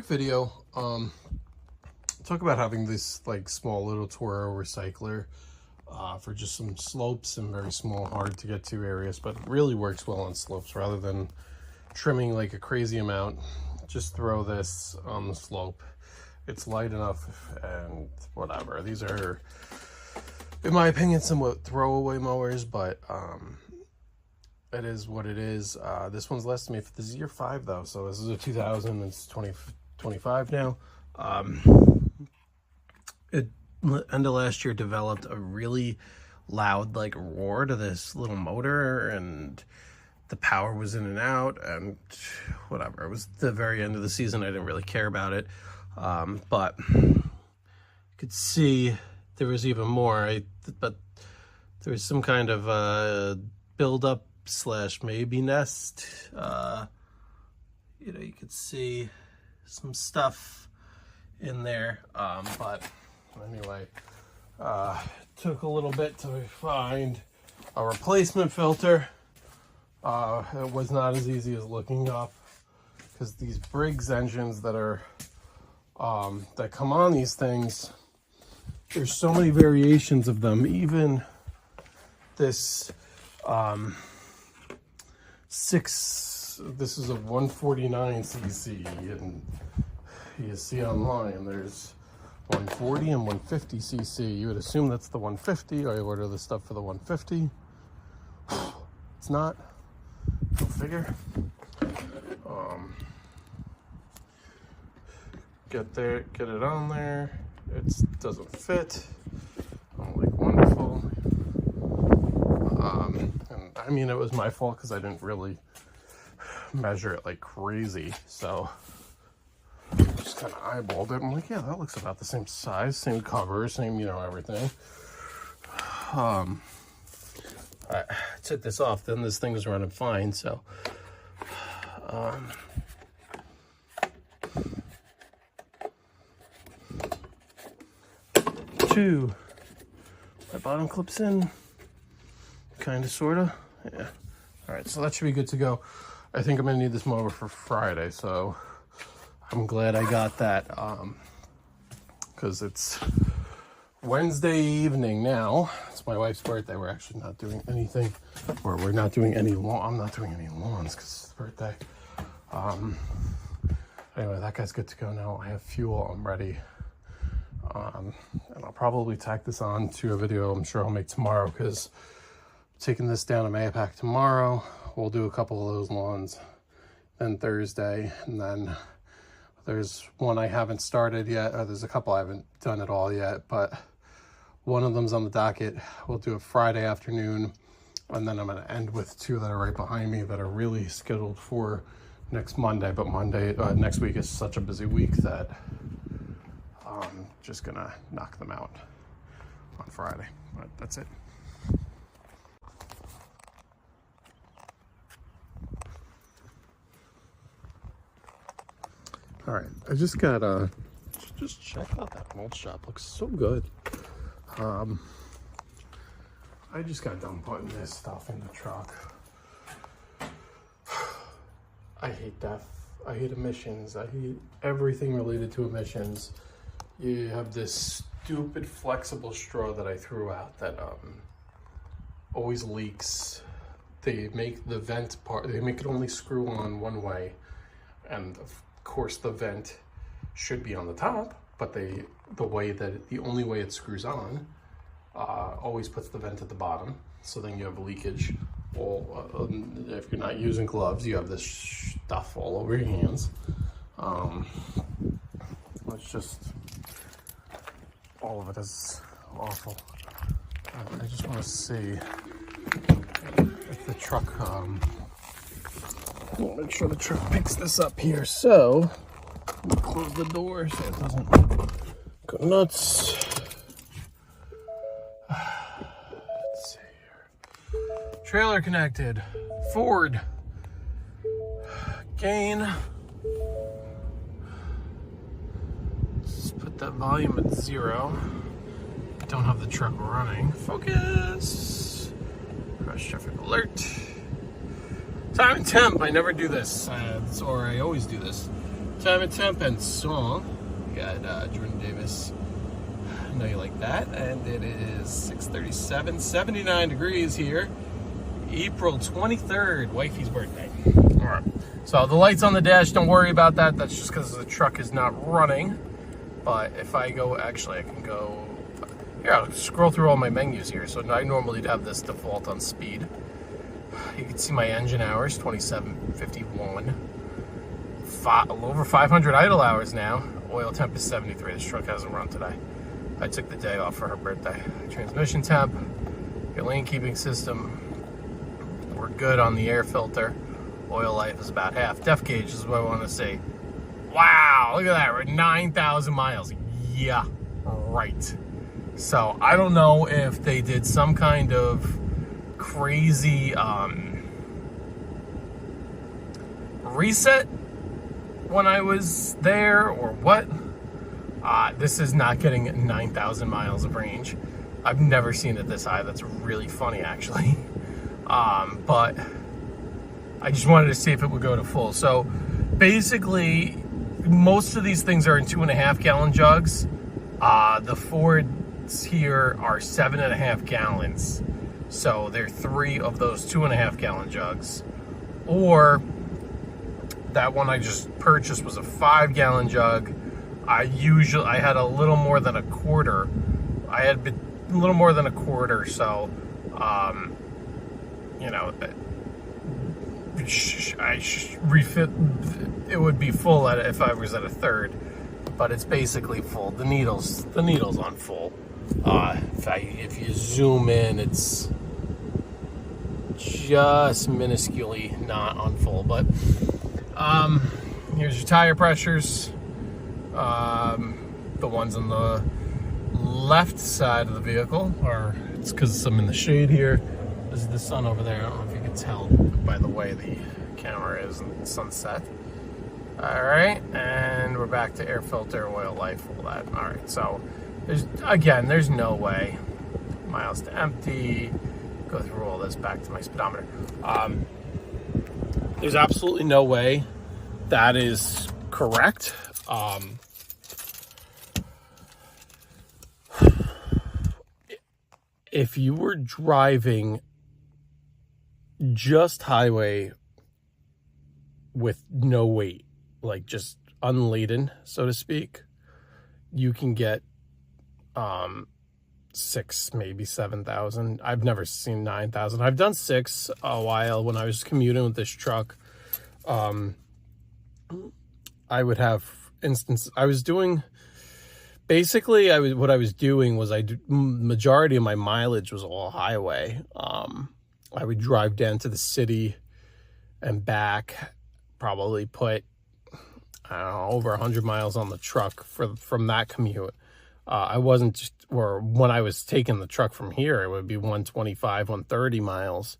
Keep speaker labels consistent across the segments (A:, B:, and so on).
A: quick video. Talk about having this like small little Toro recycler for just some slopes and very small, hard to get to areas, but it really works well on slopes rather than trimming like a crazy amount. Just throw this on the slope. It's light enough and whatever. These are, in my opinion, somewhat throwaway mowers, but it is what it is. This one's less to me. This is year 5 though, so this is a 2000. It's 2025 now. It end of last year developed a really loud like roar to this little motor, and the power was in and out and whatever. It was the very end of the season. I didn't really care about it, but you could see there was even more. But there was some kind of buildup / maybe nest. You know, you could see some stuff in there, but anyway, took a little bit to find a replacement filter. It was not as easy as looking up, because these Briggs engines that are that come on these things, there's so many variations of them. Even this this is a 149cc, and you see online there's 140 and 150cc. You would assume that's the 150. I order the stuff for the 150. It's not. Go figure. Get it on there. It doesn't fit. I'm like, wonderful. And I mean, it was my fault because I didn't really measure it like crazy, so just kind of eyeballed it. I'm like, yeah, that looks about the same size, same cover, same, you know, everything. I took this off, then this thing was running fine, so my bottom clips in, kind of, sort of, yeah. All right, so that should be good to go. I think I'm gonna need this mower for Friday, so I'm glad I got that, because it's Wednesday evening now. It's my wife's birthday. We're actually not doing anything, or we're not doing any I'm not doing any lawns because it's the birthday. Anyway, that guy's good to go now. I have fuel. I'm ready. And I'll probably tack this on to a video I'm sure I'll make tomorrow, because I'm taking this down to Mayapack tomorrow. We'll do a couple of those lawns. Then Thursday, and then there's one I haven't started yet, or there's a couple I haven't done at all yet, but one of them's on the docket. We'll do it Friday afternoon, and then I'm going to end with 2 that are right behind me that are really scheduled for next Monday. But next week is such a busy week that I'm just going to knock them out on Friday. But that's it. All right, I just got just check out that mulch shop. Looks so good. I just got done putting this stuff in the truck. I hate death. I hate emissions. I hate everything related to emissions. You have this stupid flexible straw that I threw out that always leaks. They make the vent part, they make it only screw on one way, and of course the vent should be on the top, but the only way it screws on always puts the vent at the bottom, so then you have leakage. If you're not using gloves, you have this stuff all over your hands. It's just, all of it is awful. I just want to see if the truck, I'll make sure the truck picks this up here. So, close the door so it doesn't go nuts. Let's see here. Trailer connected. Ford. Gain. Let's put that volume at 0. Don't have the truck running. Focus. Crash traffic alert. Time and temp. I never do this, or I always do this. Time and temp and song. We got Jordan Davis. I know you like that. And it is 6:37, 79 degrees here. April 23rd, wifey's birthday. All right. So the lights on the dash, don't worry about that. That's just because the truck is not running. But if I go, actually I can go, here, I'll scroll through all my menus here. So I normally have this default on speed. You can see my engine hours, 2751. Over 500 idle hours now. Oil temp is 73. This truck hasn't run today. I took the day off for her birthday. Transmission temp, your lane keeping system, we're good on the air filter. Oil life is about half. Def gauge is what I want to say. Wow, look at that, we're 9,000 miles. Yeah, right. So I don't know if they did some kind of crazy reset when I was there or what. This is not getting 9,000 miles of range. I've never seen it this high. That's really funny, actually. But I just wanted to see if it would go to full. So basically, most of these things are in 2.5 gallon jugs. The Fords here are 7.5 gallons. So there are 3 of those 2.5 gallon jugs. Or that one I just purchased was a 5 gallon jug. I had a little more than a quarter. I had a little more than a quarter, so you know, I refit. It would be full if I was at a third, but it's basically full. The needle's on full. If you zoom in, it's just minusculely not on full. But here's your tire pressures. The ones on the left side of the vehicle are, it's because I'm in the shade here. This is the sun over there. I don't know if you can tell by the way the camera is in the sunset. All right, and we're back to air filter, oil life, all that. All right, so there's no way. Miles to empty. Go through all this back to my speedometer. There's absolutely no way that is correct. If you were driving just highway with no weight, like just unladen, so to speak, you can get 6, maybe 7,000. I've never seen 9,000. I've done 6 a while when I was commuting with this truck. I would have instances. I was doing, basically, what I was doing was majority of my mileage was all highway. I would drive down to the city and back, probably put, I don't know, over 100 miles on the truck from that commute. I wasn't just, or when I was taking the truck from here, it would be 125, 130 miles.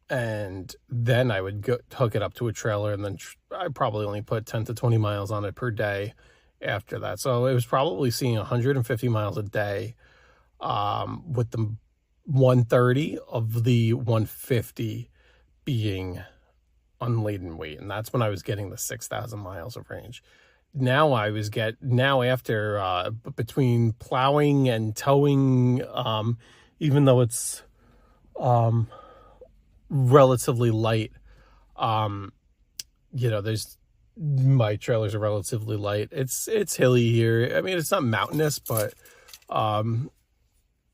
A: And then I would hook it up to a trailer, and then I probably only put 10 to 20 miles on it per day after that. So it was probably seeing 150 miles a day, with the 130 of the 150 being unladen weight. And that's when I was getting the 6,000 miles of range. Now after between plowing and towing, even though it's relatively light, my trailers are relatively light. It's hilly here. I mean, it's not mountainous, but some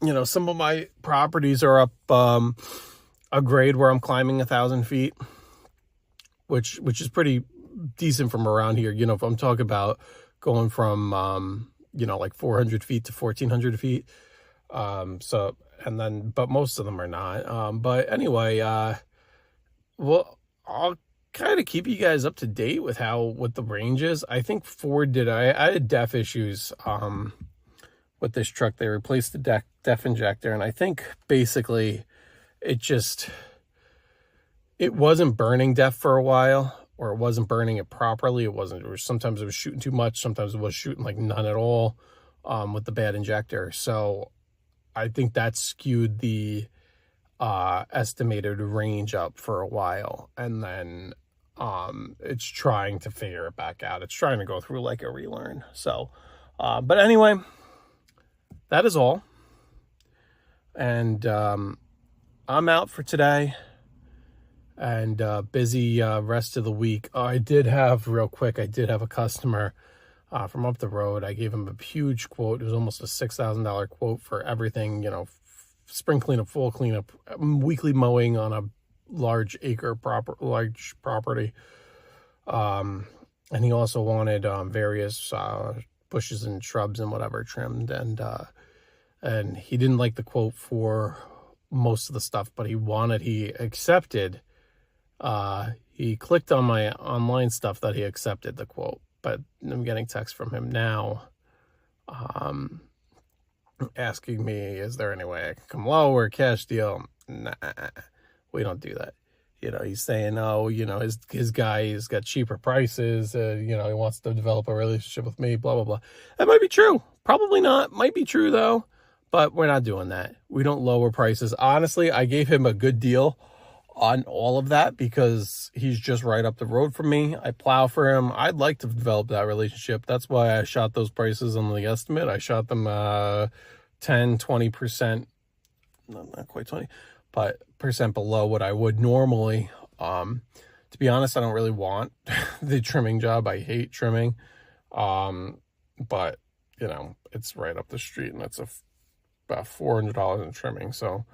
A: of my properties are up a grade where I'm climbing 1,000 feet, which is pretty decent from around here. If I'm talking about going from like 400 feet to 1,400 feet, but most of them are not. But anyway, well, I'll kind of keep you guys up to date with what the range is. I think Ford did. I had DEF issues with this truck. They replaced the DEF injector, and I think basically it wasn't burning DEF for a while, or it wasn't burning it properly. Sometimes it was shooting too much. Sometimes it was shooting like none at all with the bad injector. So I think that skewed the estimated range up for a while. And then it's trying to figure it back out. It's trying to go through like a relearn. So, but anyway, that is all. And I'm out for today, and busy rest of the week. I did have a customer from up the road. I gave him a huge quote. It was almost a $6,000 quote for everything, spring cleanup, fall cleanup, weekly mowing on a large property. And he also wanted various bushes and shrubs and whatever trimmed, and he didn't like the quote for most of the stuff, but he accepted. He clicked on my online stuff that he accepted the quote, but I'm getting text from him now, asking me, is there any way I can come lower, cash deal? Nah, we don't do that. He's saying, oh, his guy has got cheaper prices. He wants to develop a relationship with me, blah, blah, blah. That might be true. Probably not. Might be true, though. But we're not doing that. We don't lower prices. Honestly, I gave him a good deal on all of that because he's just right up the road from me. I plow for him. I'd like to develop that relationship. That's why I shot those prices on the estimate. I shot them 10-20%, not quite 20, but percent below what I would normally. To be honest, I don't really want the trimming job. I hate trimming. But it's right up the street, and that's about $400 in trimming. So,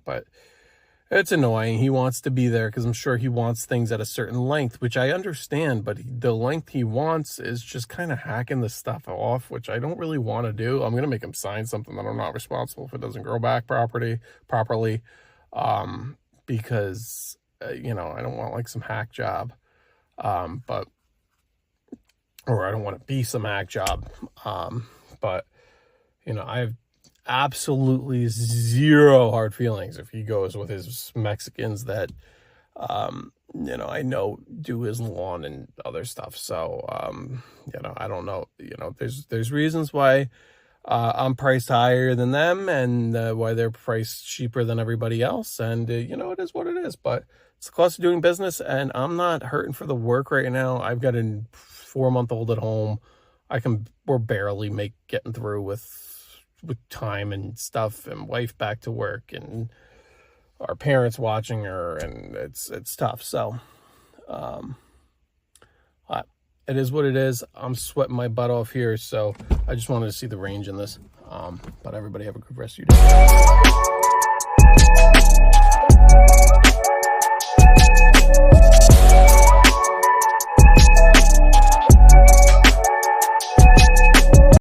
A: but it's annoying. He wants to be there because I'm sure he wants things at a certain length, which I understand, but the length he wants is just kind of hacking the stuff off, which I don't really want to do. I'm going to make him sign something that I'm not responsible if it doesn't grow back properly, because, I don't want like some hack job, or I don't want to be some hack job. But, I have absolutely zero hard feelings if he goes with his Mexicans that, I know do his lawn and other stuff. So, I don't know, there's reasons why I'm priced higher than them, and why they're priced cheaper than everybody else. And, it is what it is, but it's the cost of doing business, and I'm not hurting for the work right now. I've got a 4-month-old at home. We're barely getting through with time and stuff, and wife back to work, and our parents watching her, and it's tough. So, it is what it is. I'm sweating my butt off here, so I just wanted to see the range in this. But everybody have a good rest of your day.